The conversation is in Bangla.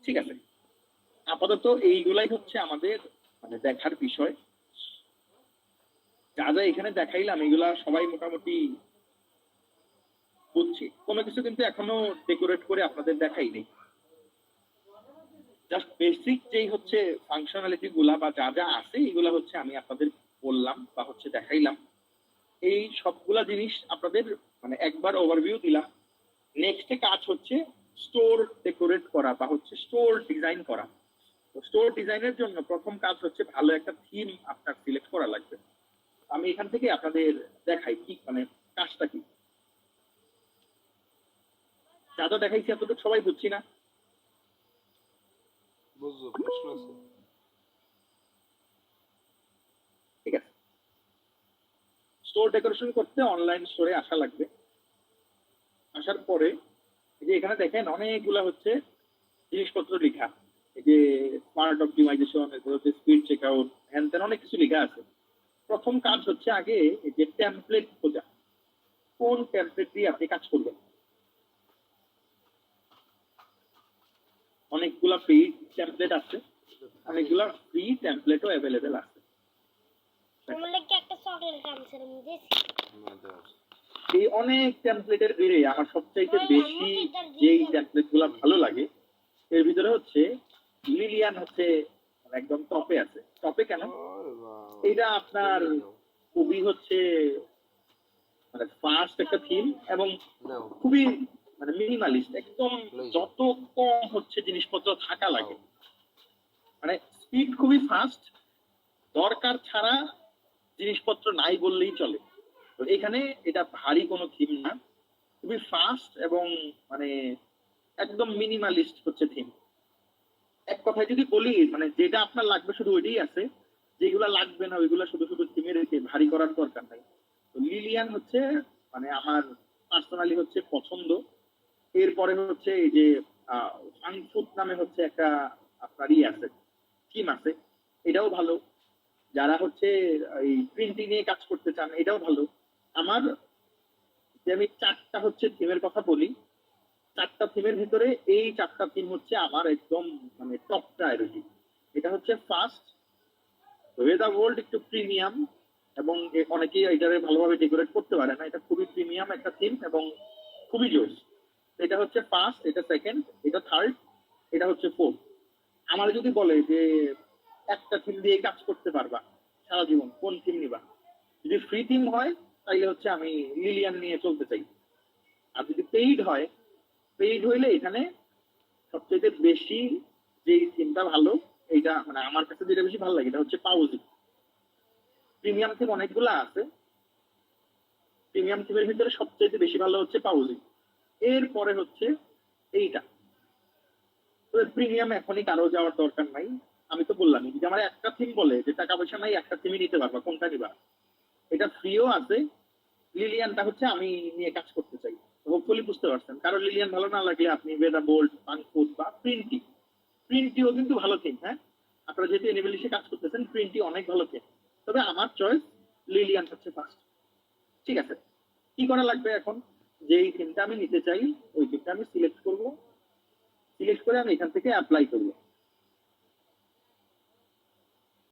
ঠিক আছে, আপাতত এইগুলাই হচ্ছে আমাদের মানে দেখার বিষয়। যা যা এখানে দেখাইলাম এগুলা সবাই মোটামুটি বুঝছি, কোনো কিছু কিন্তু এখনো ডেকোরেট করে আপনাদের দেখাই নেই। জাস্ট বেসিক যেই হচ্ছে ফাংশনালিটি গুলা বা যা যা আছে এগুলা হচ্ছে আমি আপনাদের বললাম বা হচ্ছে দেখাইলাম। এই সবগুলা জিনিস আপনাদের মানে একবার ওভারভিউ দিলাম। নেক্সটে কাজ হচ্ছে স্টোর ডেকোরেট করা বা হচ্ছে স্টোর ডিজাইন করা। তো স্টোর ডিজাইনের জন্য প্রথম কাজ হচ্ছে ভালো একটা থিম আপনার সিলেক্ট করা লাগবে। আমি এখান থেকে আপনাদের দেখাই কি মানে কাজটা কি। যা যা দেখাইছি এতটুকু সবাই বুঝছি না? বুঝছো, প্রশ্ন আছে। ঠিক আছে, স্টোর ডেকোরেশন করতে অনলাইন স্টোরে আসা লাগবে। আসার পরে এই যে এখানে দেখেন অনেকগুলা হচ্ছে জিনিসপত্র লেখা, এই যে স্মার্ট অপটিমাইজেশন, এরপর হচ্ছে স্পিড চেক আউট, হ্যান ত্যান অনেক কিছু লেখা আছে। প্রথম কাজ হচ্ছে আগে এই যে টেমপ্লেট খোঁজা, কোন টেমপ্লেট দিয়ে আপনি কাজ করবেন। অনেকগুলা ফ্রি টেমপ্লেট আছে, অনেকগুলা ফ্রি টেমপ্লেটও অ্যাভেলেবেল আছে। এই অনেক টেমপ্লেটের ভিড়ে আমার সবচাইতে বেশি যেই টেমপ্লেট গুলা ভালো লাগে এর ভিতরে হচ্ছে লিলিয়ান হচ্ছে একদম টপে আছে। টপে কেন? এটা আপনার খুবই হচ্ছে মানে ফাস্ট একটা থিম এবং খুবই মানে মিনিমালিস্ট, একদম যত কম হচ্ছে জিনিসপত্র থাকা লাগে, মানে স্পিড খুবই ফাস্ট, দরকার ছাড়া জিনিসপত্র নাই বললেই চলে। তো এখানে এটা ভারী কোনো থিম না, খুবই ফাস্ট এবং মানে একদম মিনিমালিস্ট হচ্ছে থিম। এক কথায় যদি বলি মানে যেটা আপনার লাগবে শুধু ওইটাই আছে, যেগুলা লাগবে না ওইগুলা শুধু শুধু থিমে রেখে ভারী করার দরকার নাই। তো লিলিয়ান হচ্ছে মানে আমার পার্সোনালি হচ্ছে পছন্দ। এরপরে হচ্ছে এই যে ফাংফুট নামে হচ্ছে একটা আপনার আছে, থিম আছে, এটাও ভালো। যারা হচ্ছে এই প্রিন্টিং নিয়ে কাজ করতে চান এটাও ভালো। আমার যে আমি চারটা হচ্ছে থিমের কথা বলি, চারটা থিমের ভিতরে এই চারটা থিম হচ্ছে আমার একদম মানে টপ প্রায়োরিটি। এটা হচ্ছে ফার্স্ট ওয়েদার ওয়ার্ল্ড, একটু প্রিমিয়াম এবং অনেকেই এটারে ভালোভাবে ডেকোরেট করতে পারে না, এটা খুবই প্রিমিয়াম একটা থিম এবং খুবই জোস। এটা হচ্ছে ফার্স্ট, এটা সেকেন্ড, এটা থার্ড, এটা হচ্ছে ফোর্থ। আমার যদি বলে যে একটা থিম দিয়ে কাজ করতে পারবা সারা জীবন, কোন থিম নিবা? যদি ফ্রি থিম হয় তাইলে হচ্ছে আমি লিলিয়ান নিয়ে চলতে চাই। আর যদি পেইড হয়, পেইড হইলে এখানে সবচেয়ে বেশি যে থিমটা ভালো, এইটা মানে আমার কাছে যেটা বেশি ভালো লাগে এটা হচ্ছে পাউজি। প্রিমিয়াম থিম অনেকগুলো আছে, প্রিমিয়াম থিমের ভিতরে সবচেয়ে বেশি ভালো হচ্ছে পাউজি, এরপরে হচ্ছে এইটা। তবে প্রিমিয়াম এখনই কারো যাওয়ার দরকার নাই। আমি তো বললাম যদি আমার একটা থিম বলে যে টাকা পয়সা নাই একটা থিমই নিতে পারবা, কোনটা নিবা? এটা ফ্রিও আছে। লিলিয়ানটা হচ্ছে আমি নিয়ে কাজ করতে চাই। হোপফুলি বুঝতে পারছেন। কারণ লিলিয়ান ভালো না লাগলে আপনি বেদা বোল্ট, পাংফুট বা প্রিন্টি, প্রিন্টিও কিন্তু ভালো থিম। হ্যাঁ, আপনারা যেহেতু এনেবেলিশে কাজ করতেছেন প্রিন্টি অনেক ভালো থিম, তবে আমার চয়েস লিলিয়ান হচ্ছে ফার্স্ট। ঠিক আছে, কি করা লাগবে এখন? যেই থিমটা আমি নিতে চাই ওই থিমটা আমি সিলেক্ট করব, সিলেক্ট করে আমি এখান থেকে অ্যাপ্লাই করবো।